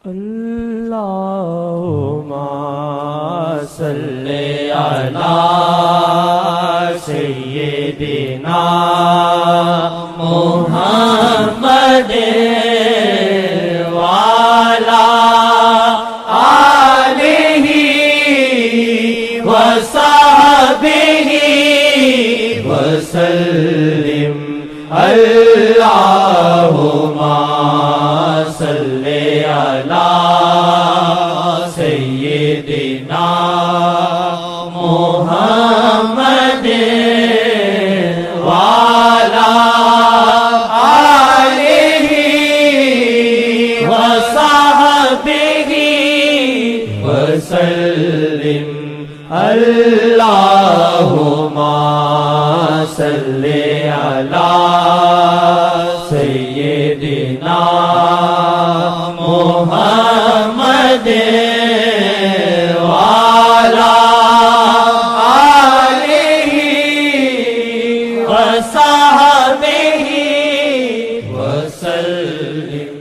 اللہم صلی علی سیدنا محمد وعلی آلہ وصحبہ وسلم اللہم صلی علی سیدنا محمد وعلی آلہ وصحبہ وسلم اللہم صلی علی سیدنا محمد وعلی آلہ وصحبہ وسلم۔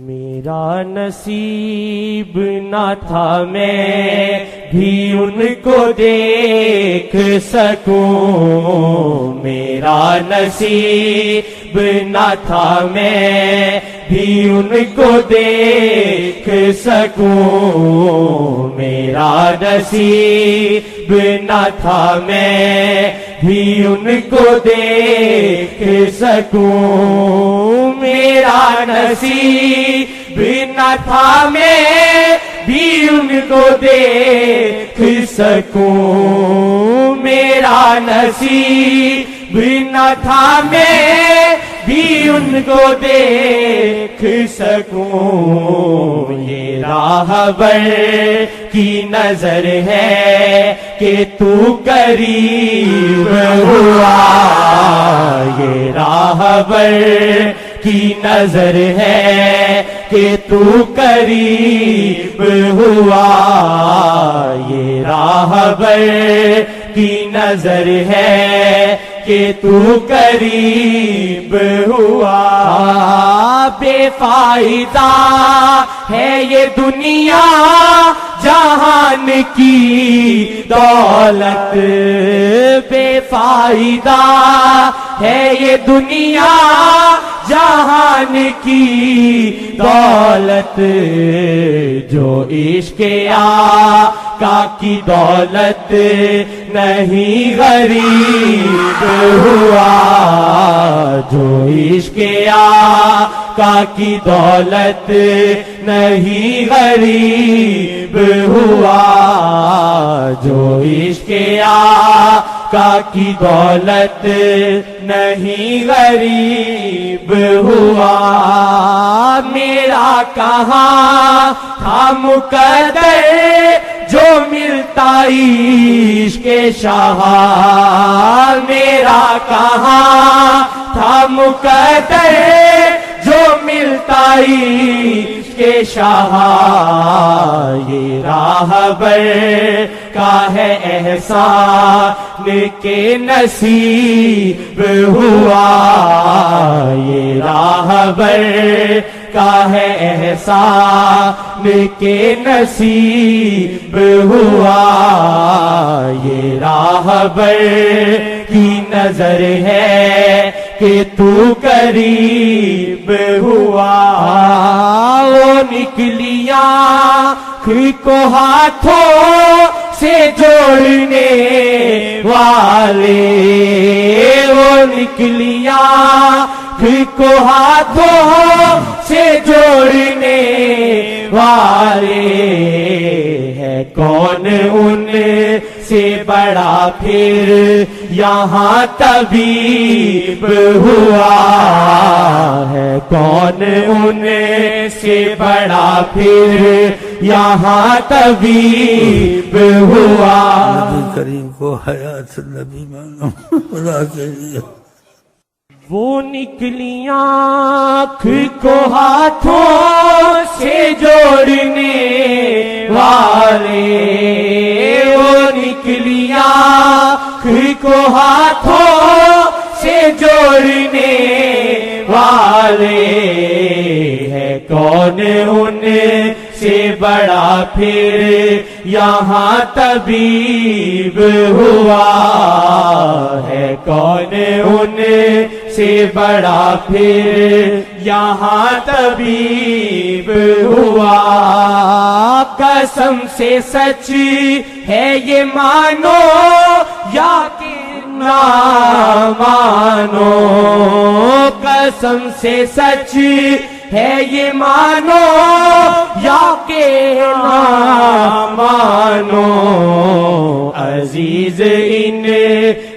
میرا نصیب نہ تھا میں بھی ان کو دیکھ سکوں، میرا نصیب نہ تھا میں بھی ان کو دیکھ سکوں، میرا نصیب نہ تھا میں بھی ان کو دیکھ سکوں، میرا نصیب نہ تھا میں بھی ان کو دیکھ سکوں، میرا نصیب نہ تھا میں بھی ان کو دیکھ سکوں، یہ راہبر کی نظر ہے کہ تو قریب ہوا، یہ راہبر کی نظر ہے کہ تو قریب ہوا، یہ راہبر کی نظر ہے کہ تو قریب ہوا، بے فائدہ ہے یہ دنیا جہان کی دولت، بے فائدہ ہے یہ دنیا جہان کی دولت، جو عشق آقا کی دولت نہیں غریب ہوا، جو عشق آقا کی دولت نہیں غریب ہوا، جو عشق آقا کی دولت نہیں غریب ہوا، میرا کہاں تھا مقدر جو ملتا عشق شاہ، میرا کہاں تھا مقدر جو ملتا عشق شاہ، یہ راہبر کا ہے احسان کہ نصیب ہوا، یہ راہبر کا ہے احسان کہ نصیب ہوا، یہ راہبر کی نظر ہے کہ تو قریب ہوا، وہ نکلیاں کو ہاتھوں سے جوڑنے والے، وہ نکلیاں کو ہاتھوں سے جوڑنے والے، ہے کون ان سے بڑا پھر یہاں طبیب ہوا، ہے کون ان سے بڑا پھر یہاں طبیب ہوا، نبی کریم کو حیات نبی مانو خدا کے لیے، وہ نکلی آنکھ کو ہاتھوں سے جوڑنے والے، وہ نکلی آنکھ کو ہاتھوں سے جوڑنے والے ہے کون ان سے بڑا پھر یہاں طبیب ہوا ہے کون ان سے بڑا پھر یہاں طبیب ہوا قسم سے سچ ہے یہ مانو یا کہ نہ مانو قسم سے سچ ہے یہ مانو یا کہ نہ مانو عزیز ان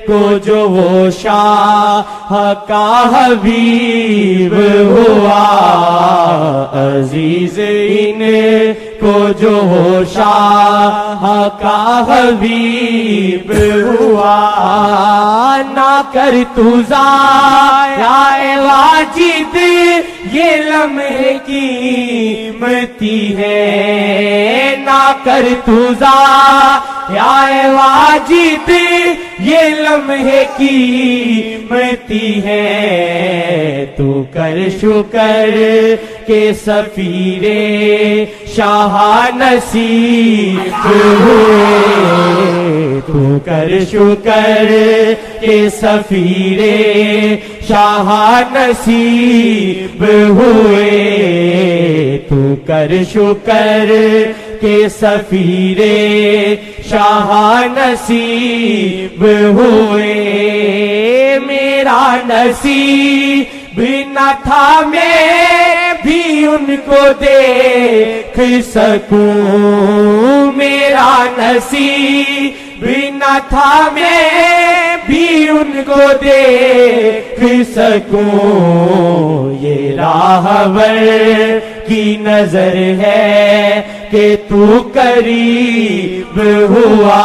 کو جو وہ شاہ کا حبیب ہوا عزیز ان کو جو وہ شاہ کا حبیب ہوا نہ کر تو ضائع واجد یہ لمحے قیمتی ہے نہ کر تو ضائع واجد یہ لمحے قیمتی ہے تو کر شکر کہ سفیر شاہ نصیب ہوئے تو کر شکر کہ سفیر شاہ نصیب ہوئے تو کر شکر کہ سفیر شاہ نصیب ہوئے میرا نصیب نہ تھا میں بھی ان کو دیکھ سکوں میرا نصیب نہ تھا میں بھی ان کو دیکھ سکوں یہ راہبر کی نظر ہے کہ تو قریب ہوا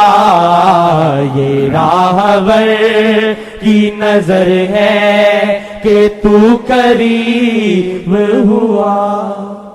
یہ راہبر کی نظر ہے کہ تو قریب ہوا